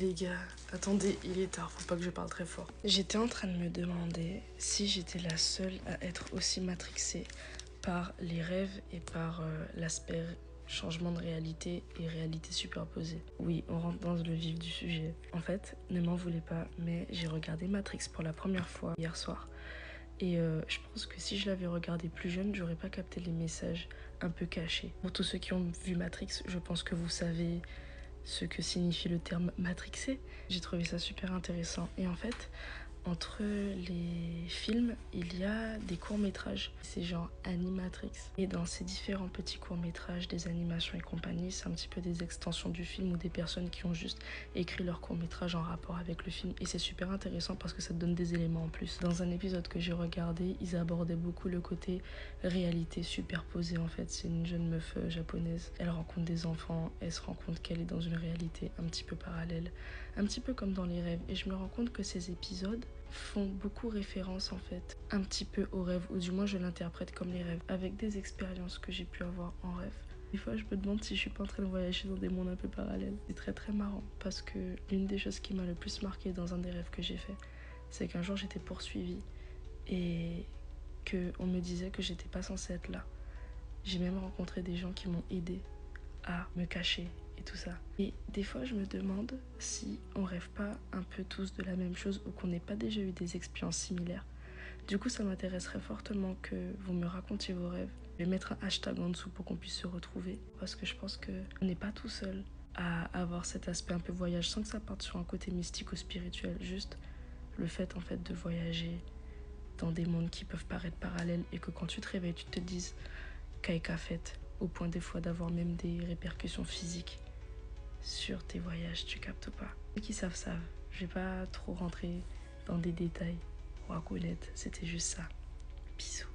Les gars, attendez, il est tard, faut pas que je parle très fort. J'étais en train de me demander si j'étais la seule à être aussi matrixée par les rêves et par l'aspect changement de réalité et réalité superposée. Oui, on rentre dans le vif du sujet. En fait, ne m'en voulez pas, mais j'ai regardé Matrix pour la première fois hier soir. Et je pense que si je l'avais regardé plus jeune, j'aurais pas capté les messages un peu cachés. Pour tous ceux qui ont vu Matrix, je pense que vous savez ce que signifie le terme matrixé. J'ai trouvé ça super intéressant. Et en fait, entre les films, il y a des courts-métrages. C'est genre Animatrix. Et dans ces différents petits courts-métrages, des animations et compagnie, c'est un petit peu des extensions du film ou des personnes qui ont juste écrit leur court-métrage en rapport avec le film. Et c'est super intéressant parce que ça te donne des éléments en plus. Dans un épisode que j'ai regardé, ils abordaient beaucoup le côté réalité superposée en fait. C'est une jeune meuf japonaise. Elle rencontre des enfants, elle se rend compte qu'elle est dans une réalité un petit peu parallèle. Un petit peu comme dans les rêves. Et je me rends compte que ces épisodes font beaucoup référence en fait un petit peu aux rêves, ou du moins je l'interprète comme les rêves, avec des expériences que j'ai pu avoir en rêve. Des fois je me demande si je suis pas en train de voyager dans des mondes un peu parallèles. C'est très très marrant parce que l'une des choses qui m'a le plus marqué dans un des rêves que j'ai fait, c'est qu'un jour j'étais poursuivie et qu'on me disait que j'étais pas censée être là. J'ai même rencontré des gens qui m'ont aidé à me cacher et tout ça. Et des fois, je me demande si on rêve pas un peu tous de la même chose ou qu'on n'ait pas déjà eu des expériences similaires. Du coup, ça m'intéresserait fortement que vous me racontiez vos rêves. Je vais mettre un hashtag en dessous pour qu'on puisse se retrouver parce que je pense qu'on n'est pas tout seul à avoir cet aspect un peu voyage sans que ça parte sur un côté mystique ou spirituel. Juste le fait en fait de voyager dans des mondes qui peuvent paraître parallèles et que quand tu te réveilles, tu te dises qu'à fait, au point des fois d'avoir même des répercussions physiques sur tes voyages, tu captes pas. Ceux qui savent, savent. Je vais pas trop rentrer dans des détails pour reconnaître, c'était juste ça. Bisous.